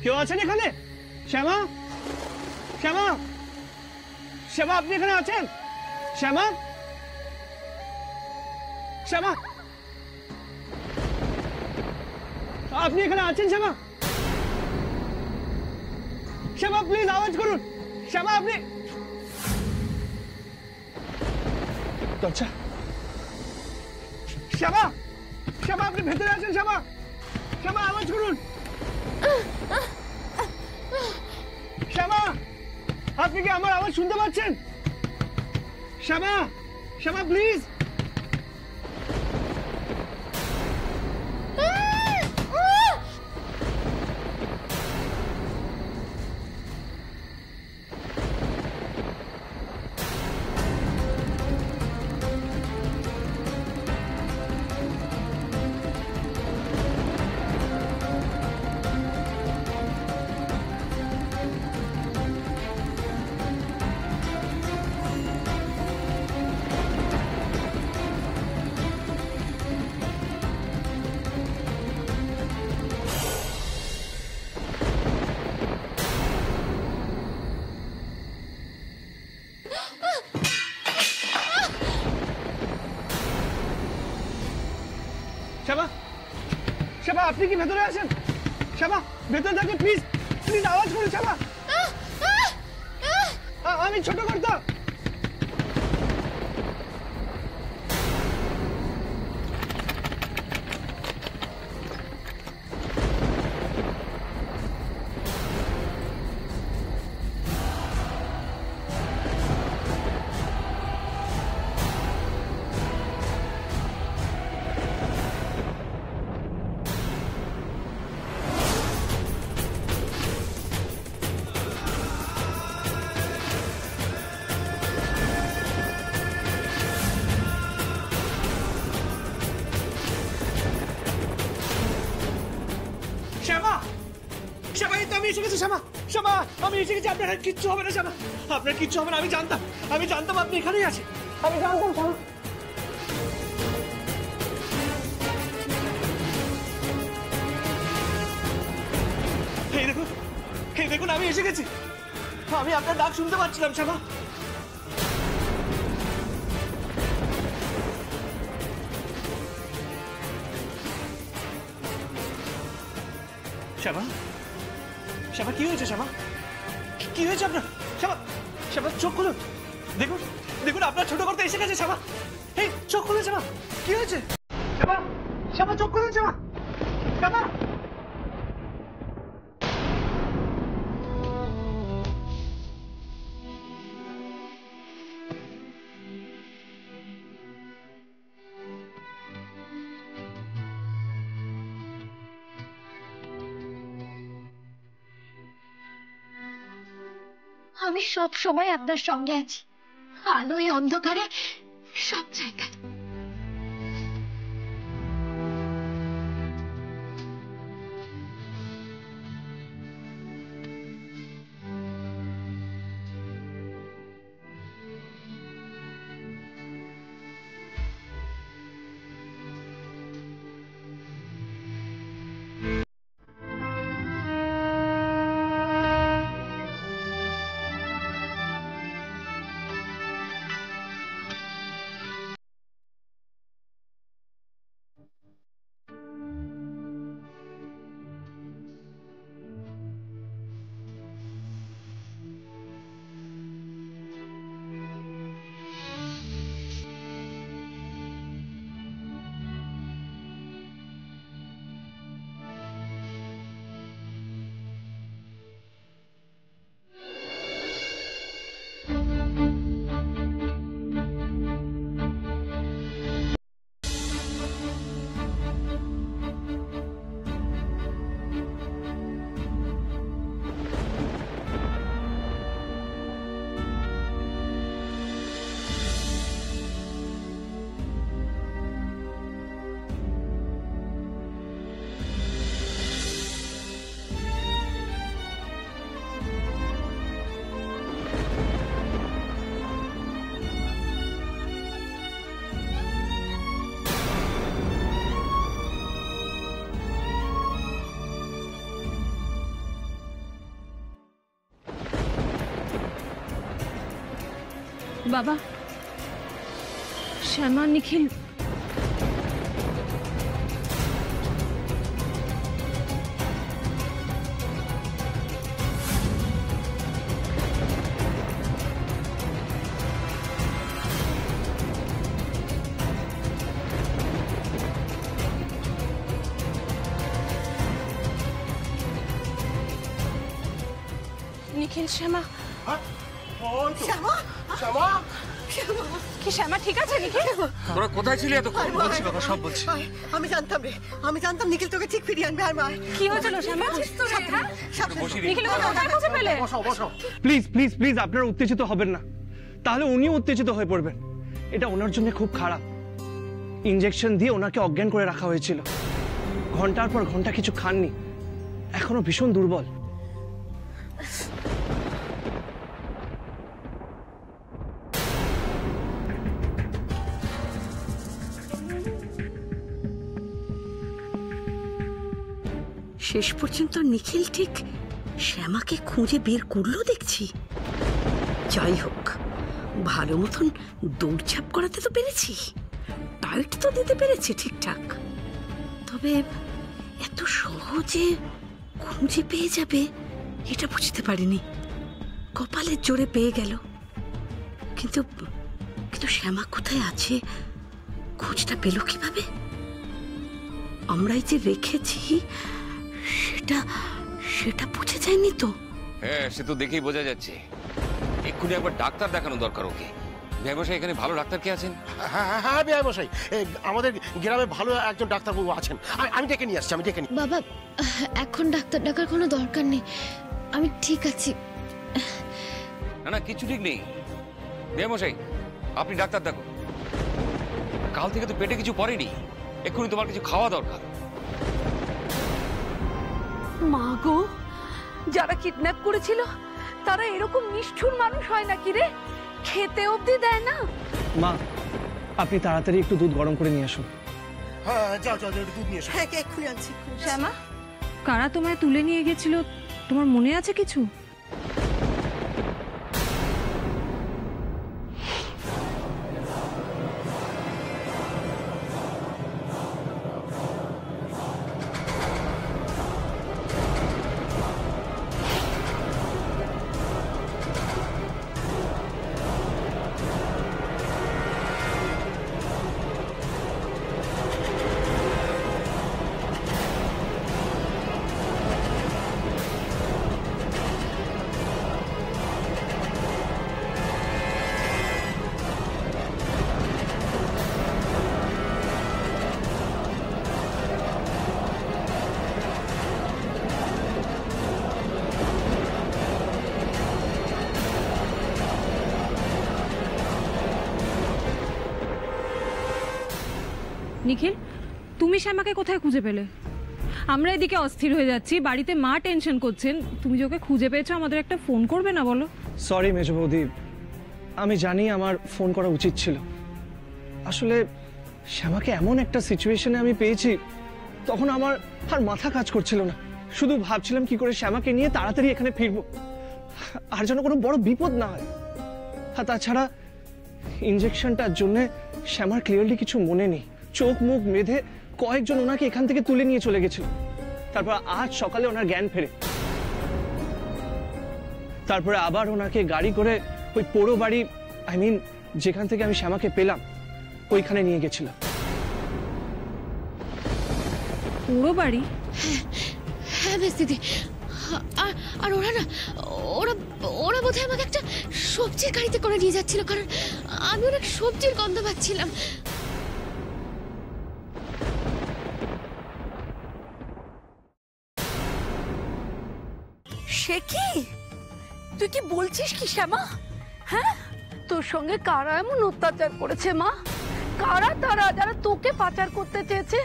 কেউ আছেন এখানে? শ্যামা, শ্যামা, শ্যামা, আপনি এখানে আছেন? শ্যামা, শ্যামা, আপনি এখানে আছেন? শ্যামা, শ্যামা, প্লিজ আওয়াজ করুন। শ্যামা, আপনি দরজা। শ্যামা, শ্যামা, আপনি ভেতরে আছেন? শ্যামা, শ্যামা, আওয়াজ করুন। শ্যামা, আপনি কি আমার আওয়াজ শুনতে পাচ্ছেন? শ্যামা, শ্যামা, প্লিজ। শ্যামা, শ্যামা, আপনি কি ভেতরে আছেন? শ্যামা, ভেতরে থাকলে প্লিজ, প্লিজ আওয়াজ করুন। শ্যামা, আমি ছোট করতাম। শ্যামা, শ্যামা, এই তো আমি এসে গেছি। শ্যামা, শ্যামা, আমি এসে গেছি। আপনার কিচ্ছু হবে না শ্যামা, আপনার কিচ্ছু হবে না। আমি জানতাম আপনি এখানেই আছেন। আমি জানতাম শ্যামা। এই দেখুন, আমি এসে গেছি। আমি আপনার ডাক শুনতে পাচ্ছিলাম। শ্যামা, শ্যামা, শ্যামা, কি হয়েছে? শ্যামা, কি হয়েছে আপনার? শ্যামা, শ্যামা, চোখ খুলুন। দেখুন, দেখুন, আপনার ছোট করতে এসে গেছে। শ্যামা, এই চোখ খুলুন। শ্যামা, কি হয়েছে? শ্যামা, শ্যামা, চোখ খুলুন। শ্যামা, শ্যামা। আমি সব সময় আপনার সঙ্গে আছি, আলোয় অন্ধকারে সব জায়গায়। বাবা, শ্যামা, নিখিল নিখিল, শ্যামা। কি শ্যামা ঠিক আছে? নিখিল, তোরা কোথায় ছিলি এতক্ষণ? বলছি বাবা, সব বলছি। আমি জানতাম নিখিল তোকে ঠিক ফিরিয়ে আনবে। আর মা, কি হয়েছিল শ্যামা? নিখিল কোথায় খুঁজে পেলে? প্লিজ প্লিজ প্লিজ, আপনারা উত্তেজিত হবেন না, তাহলে উনিও উত্তেজিত হয়ে পড়বেন। এটা ওনার জন্য খুব খারাপ। ইনজেকশন দিয়ে ওনাকে অজ্ঞান করে রাখা হয়েছিল, ঘন্টার পর ঘন্টা কিছু খাননি, এখনো ভীষণ দুর্বল। শেষ পর্যন্ত নিখিল ঠিক শ্যামাকে খুঁজে বের করলো দেখছি। যাই হোক, ভালো মতন দৌড়ঝাঁপ করাতে তো পেরেছি, টাইট তো দিতে পেরেছি ঠিকঠাক। তবে এত সহজে খুঁজে পেয়ে যাবে এটা বুঝতে পারিনি। কপালের জোরে পেয়ে গেল। কিন্তু কিন্তু শ্যামা কোথায় আছে, খোঁজটা পেল কিভাবে? আমরাই যে রেখেছি সেটা বুঝে যায়নি তো? হ্যাঁ, সে তো দেখেই বোঝা যাচ্ছে। এক্ষুনি একবার ডাক্তার দেখানো দরকার ওকে। ব্যবসায়ী এখানে ভালো ডাক্তার কে আছেন? হ্যাঁ ব্যবসায়ী, আমাদের গ্রামে ভালো একজন ডাক্তারবাবু আছেন। আমি ডেকে নিয়ে আসছি, বাবা, এখন ডাক্তার ডাকার কোনো দরকার নেই, আমি ঠিক আছি। না না, কিছু ঠিক নেই। ব্যবসায়ী, আপনি ডাক্তার দেখো। কাল থেকে তো পেটে কিছু পড়েনি, এক্ষুনি তোমার কিছু খাওয়া দরকার। মা গো, যারা কিডন্যাপ করেছিল তারা এরকম নিষ্ঠুর মানুষ হয় নাকি রে? খেতে অবধি দেয় না। মা, আপনি তাড়াতাড়ি একটু দুধ গরম করে নিয়ে আসুন। হ্যাঁ, যাও একটু দুধ নিয়ে এসো। হ্যাঁ, এক্ষুনি আনছি। শ্যামা, কারা তোমায় তুলে নিয়ে গেছিল, তোমার মনে আছে কিছু? নিখিল, তুমি শ্যামাকে কোথায় খুঁজে পেলে? আমরা এদিকে অস্থির হয়ে যাচ্ছি, বাড়িতে মা টেনশন করছেন। তুমি যে ওকে খুঁজে পেয়েছো, আমাদের একটা ফোন করবে না বলো? সরি মেজ বৌদি, আমি জানি আমার ফোন করা উচিত ছিল। আসলে শ্যামাকে এমন একটা সিচুয়েশনে আমি পেয়েছি, তখন আমার আর মাথা কাজ করছিল না। শুধু ভাবছিলাম কি করে শ্যামাকে নিয়ে তাড়াতাড়ি এখানে ফিরবো, আর যেন কোনো বড় বিপদ না হয়। আর তাছাড়া ইনজেকশনটার জন্য শ্যামার ক্লিয়ারলি কিছু মনে নেই। চোখ মুখ বেঁধে কয়েকজন ওনাকে এখান থেকে তুলে নিয়ে চলে গেছিল। তারপর আজ সকালে ওনার জ্ঞান ফেরে। তারপরে আবার ওনাকে গাড়ি করে ওই পোড়ো বাড়ি, যেখান থেকে আমি শ্যামাকে পেলাম, ওইখানে নিয়ে গেছিলাম। পুরো বাড়ি? হ্যাঁ বেশ দিদি। আর ওরা না, ওরা বোধহয় আমাকে একটা সবজির গাড়িতে করে নিয়ে যাচ্ছিল, কারণ আমি অনেক সবজির গন্ধ পাচ্ছিলাম। সে কি? তুই কি বলছিস কি শ্যামা? হ্যাঁ, তোর সঙ্গে কারা এমন অত্যাচার করেছে মা? কারা তারা যারা তোকে পাচার করতে চেয়েছে?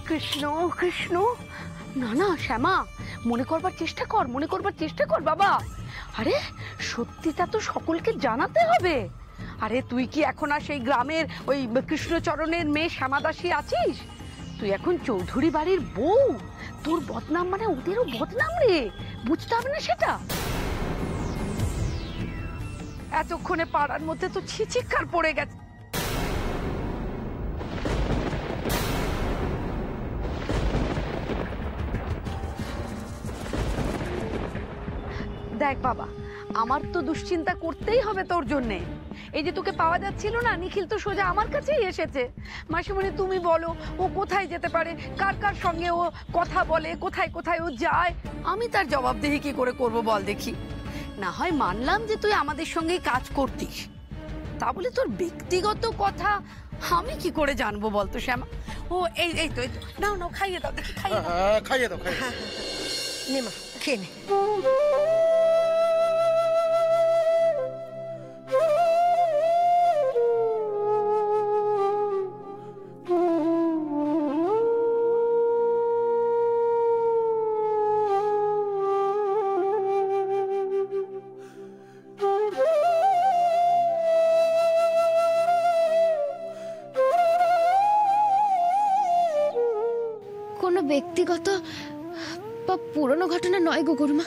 কৃষ্ণ কৃষ্ণ। না না শ্যামা, মনে করবার চেষ্টা কর বাবা। আরে সত্যিটা তো সকলকে জানাতে হবে। আরে তুই কি এখন আর সেই গ্রামের ওই কৃষ্ণচরণের মেয়ে শ্যামাদাসী আছিস? তুই এখন চৌধুরী বাড়ির বউ। তোর বদনাম মানে ওদেরও বদনাম রে, বুঝতে হবে না সেটা? এতক্ষণে পাড়ার মধ্যে তো ছিচিৎকার পড়ে গেছে। দেখ বাবা, আমার তো দুশ্চিন্তা করতেই হবে তোর জন্যে। এই যে তোকে পাওয়া যাচ্ছিল না, নিখিল তো সোজা আমার কাছেই এসেছে। মাসিমণি তুমি বলো, ও কোথায় যেতে পারে, কার কার সঙ্গে ও কথা বলে, কোথায় কোথায় ও যায়, আমি তার জবাবদিহি কি করে করব বল দেখি। না হয় মানলাম যে তুই আমাদের সঙ্গেই কাজ করতিস, তা বলে তোর ব্যক্তিগত কথা আমি কি করে জানবো বলতো শ্যামা? ও এই এই তো নাও নাও, খাইয়ে দাও দেখি, খাইয়ে দাও। খাইয়ে দাও, খাইয়ে দাও। নে মা, খেয়ে নে। কোনো ব্যক্তিগত বা পুরনো ঘটনা নয় গো গুরুমা।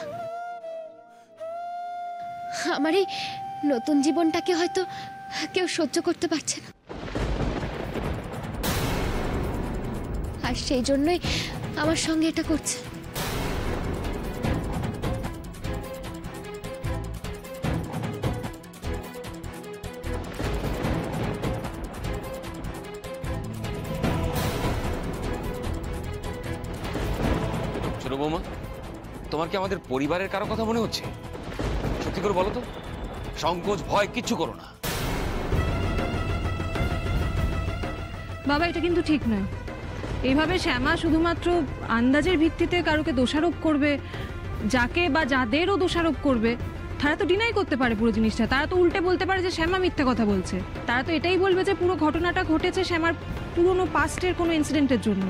আমার এই নতুন জীবনটাকে হয়তো কেউ সহ্য করতে পারছে না, আর সেই জন্যই আমার সঙ্গে এটা করছে। ছোট বৌমা, তোমার কি আমাদের পরিবারের কারো কথা মনে হচ্ছে? সত্যি করে বলো তো, সংকোচ ভয় কিচ্ছু করো না। বাবা, এটা কিন্তু ঠিক নয়। এইভাবে শ্যামা শুধুমাত্র আন্দাজের ভিত্তিতে কারোকে দোষারোপ করবে, যাকে বা যাদেরও দোষারোপ করবে, তারা তো ডিনাই করতে পারে পুরো জিনিসটা। তারা তো উল্টে বলতে পারে যে শ্যামা মিথ্যা কথা বলছে। তারা তো এটাই বলবে যে পুরো ঘটনাটা ঘটেছে শ্যামার পুরনো পাস্টের কোনো ইনসিডেন্টের জন্য।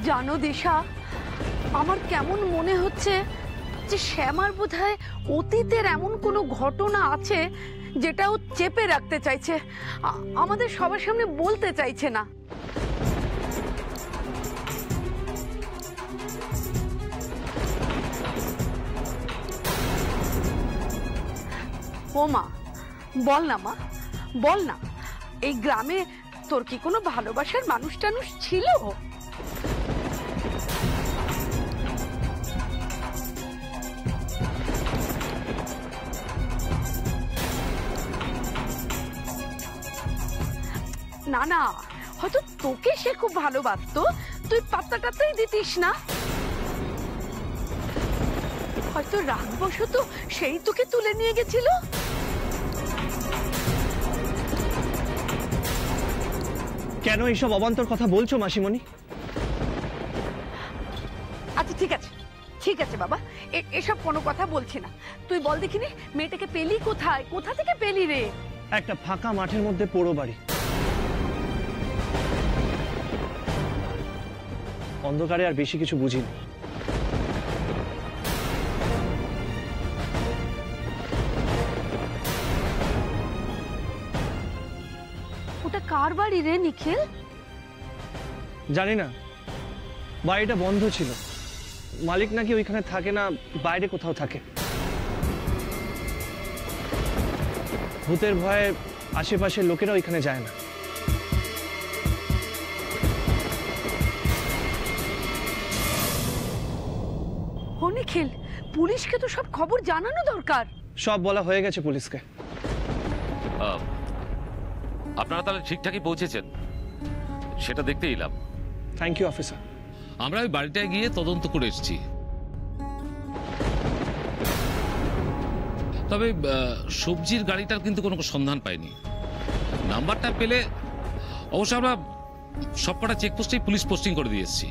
জানো দিশা, আমার কেমন মনে হচ্ছে যে শ্যামার বোধহয় অতীতের এমন কোনো ঘটনা আছে যেটা ও চেপে রাখতে চাইছে, আমাদের সবার সামনে বলতে চাইছে না। ও মা, বল না মা, বল না, এই গ্রামে তোর কি কোনো ভালোবাসার মানুষ টানুষ ছিল? না না, হয়তো তোকে সে খুব ভালোবাসতো, তুই পাত্তাটাতেই দিতিস না। হয়তো রাগবশত সেই তোকে তুলে নিয়ে গেছিল। কেন এইসব অবান্তর কথা বলছো মাসিমণি? আচ্ছা ঠিক আছে, ঠিক আছে বাবা, এসব কোনো কথা বলছি না। তুই বল দেখিনি, মেয়েটাকে পেলি কোথায়, কোথা থেকে পেলি রে? একটা ফাঁকা মাঠের মধ্যে পোড়ো বাড়ি, অন্ধকারে আর বেশি কিছু বুঝিনি। ওটা কার বাড়ি রে নিখিল? জানি না, বাড়িটা বন্ধ ছিল। মালিক নাকি ওইখানে থাকে না, বাইরে কোথাও থাকে। ভূতের ভয়ে আশেপাশের লোকেরা ওইখানে যায় না। ও নিখিল, পুলিশকে তো সব খবর জানানো দরকার। সব বলা হয়ে গেছে পুলিশকে। আপনারা তাহলে ঠিকঠাকই পৌঁছেছেন, সেটা দেখতে এলাম। Thank you officer. আমরা ওই বাড়িটায় গিয়ে তদন্ত করে এসেছি। তবে সবজির গাড়িটার কিন্তু কোনো সন্ধান পাইনি। নাম্বারটা পেলে অবশ্য আমরা সবকটা চেকপোস্টেই পুলিশ পোস্টিং করে দিয়ে এসেছি।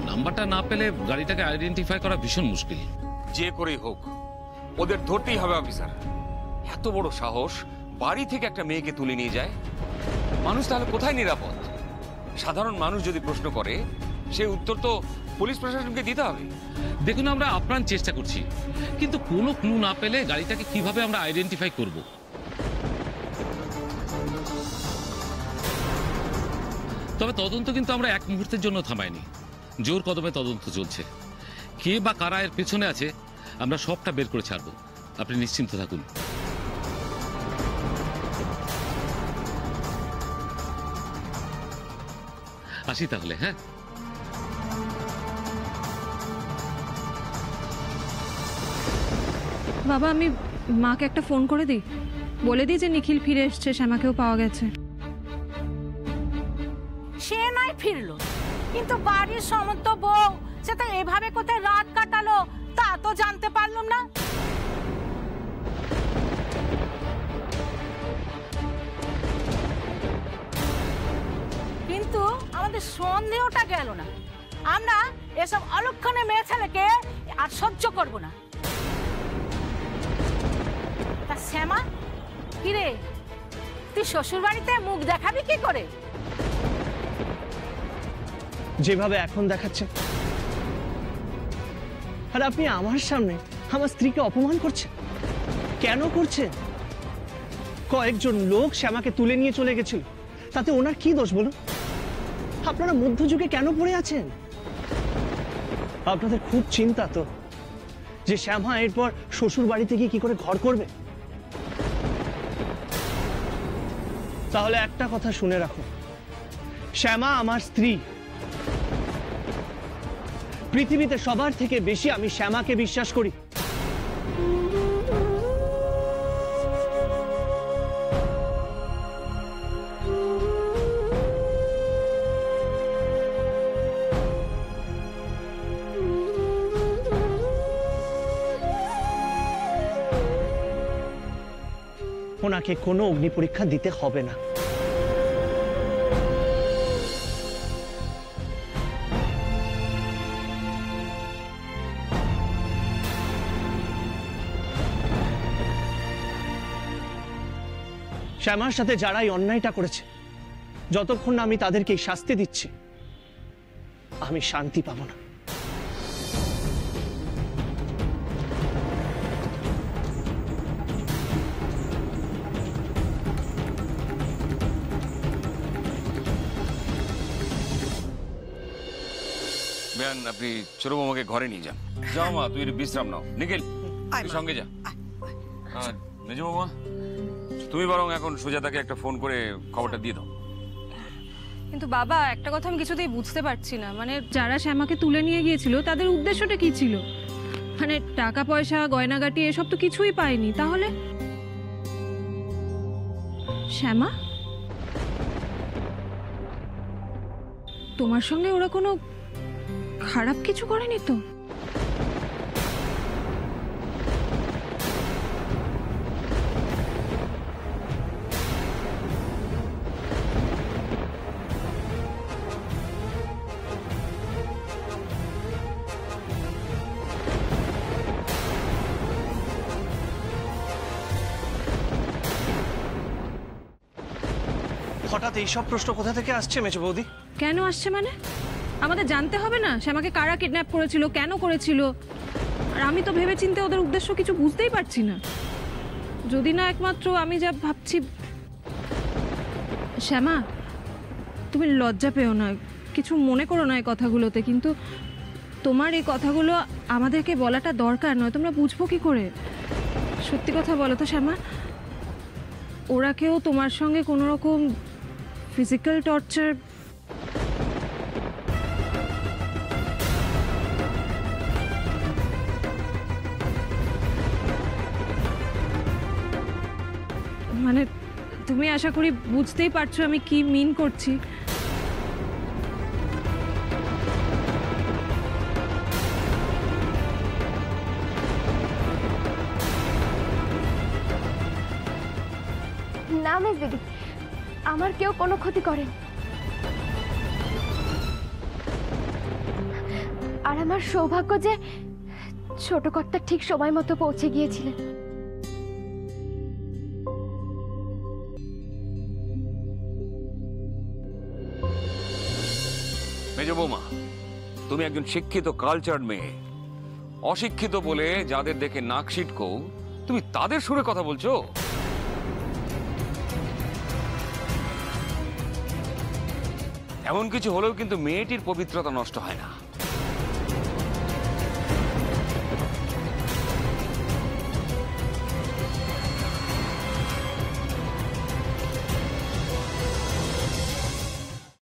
নাম্বারটা না পেলে গাড়িটাকে আইডেন্টিফাই করা ভীষণ মুশকিল। যে করেই হোক ওদের ধরতেই হবে অফিসার। এত বড় সাহস, বাড়ি থেকে একটা মেয়েকে তুলে নিয়ে যায়। মানুষ তাহলে কোথায় নিরাপদ? সাধারণ মানুষ যদি প্রশ্ন করে, সে উত্তর তো পুলিশ প্রশাসনকে দিতে হবে। দেখুন, আমরা আপ্রাণ চেষ্টা করছি, কিন্তু কোনো ক্লু না পেলে গাড়িটাকে কিভাবে আমরা আইডেন্টিফাই করব? তবে তদন্ত কিন্তু আমরা এক মুহূর্তের জন্য থামাইনি, জোর কদমে তদন্ত চলছে। কে বা কারা এর পেছনে আছে আমরা সবটা বের করে ছাড়বো, আপনি নিশ্চিন্ত থাকুন। আসি তাহলে, হ্যাঁ? বাবা আমি মাকে একটা ফোন করে দিই, বলে দিই যে নিখিল ফিরে এসছে, শ্যামাকেও পাওয়া গেছে। সে নয় ফিরলো, কিন্তু বাড়ির সমস্ত বউ সে তো এভাবে কোথায় রাত কাটালো তা তো জানতে পারলাম না। কিন্তু আমাদের সন্দেহটা গেল না। আমরা এসব অলক্ষণে মেয়ে ছেলেকে আর সহ্য করব না। তা শ্যামা কিরে, তুই শ্বশুর বাড়িতে মুখ দেখাবি কি করে? যেভাবে এখন দেখাচ্ছে। আর আপনি আমার সামনে আমার স্ত্রীকে অপমান করছেন। কেন করছেন? কয়েকজন লোক শ্যামাকে তুলে নিয়ে চলে গেছিল, তাতে ওনার কি দোষ বলুন? আপনারা মধ্যযুগে কেন পড়ে আছেন? আপনাদের খুব চিন্তা তো যে শ্যামা এরপর শ্বশুর বাড়িতে গিয়ে কি করে ঘর করবে। তাহলে একটা কথা শুনে রাখো, শ্যামা আমার স্ত্রী। পৃথিবীতে সবার থেকে বেশি আমি শ্যামাকে বিশ্বাস করি। ওনাকে কোনো অগ্নি পরীক্ষা দিতে হবে না। শ্যামার সাথে যারাই অন্যায়টা করেছে, যতক্ষণ না আমি তাদেরকে শাস্তি দিচ্ছি আমি শান্তি পাবো না। বেয়ান, আপনি ছোট বৌমাকে ঘরে নিয়ে যান। যাও মা, তুই বিশ্রাম নাও। নিখিল তুই সঙ্গে যা। মেজ বৌমা, তুমি বরং এখন সুজাতাকে একটা ফোন করে খবরটা দিয়ে দাও। কিন্তু বাবা একটা কথা আমি কিছুতেই বুঝতে পারছি না, মানে যারা শ্যামাকে তুলে নিয়ে গিয়েছিল তাদের উদ্দেশ্যটা কি ছিল? মানে টাকা পয়সা গয়নাগাটি এসব তো কিছুই পায়নি, তাহলে শ্যামা তোমার সঙ্গে ওরা কোনো খারাপ কিছু করেনি তো? হঠাৎ এইসব প্রশ্ন কোথা থেকে আসছে মেজো বৌদি? কেন আসছে মানে? আমাদের জানতে হবে না শ্যামাকে কারা কিডন্যাপ করেছিল, কেন করেছিল? আর আমি তো ভেবেচিন্তে ওদের উদ্দেশ্য কিছু বুঝতেই পারছি না, যদি না একমাত্র আমি যা ভাবছি। শ্যামা তুমি লজ্জা পেও না, কিছু মনে করো না এই কথাগুলোতে, কিন্তু তোমার এই কথাগুলো আমাদেরকে বলাটা দরকার নয়, তোমরা বুঝবো কি করে? সত্যি কথা বলো তো শ্যামা, ওরা কেউ তোমার সঙ্গে কোনো রকম ফিজিক্যাল টর্চার? মানে তুমি আশা করি বুঝতেই পারছো আমি কি মিন করছি। না মেজ দিদি, আমার কেউ কোনো ক্ষতি করেন। আর আমার সৌভাগ্য যে ছোট কর্তা ঠিক সময় মতো পৌঁছে গিয়েছিলেন। মেজ বৌমা, তুমি একজন শিক্ষিত কালচার্ড মেয়ে, অশিক্ষিত বলে যাদের দেখে নাক সিটকো তুমি তাদের সুরে কথা বলছো? এমন কিছু হলেও কিন্তু মেয়েটির পবিত্রতা নষ্ট হয় না।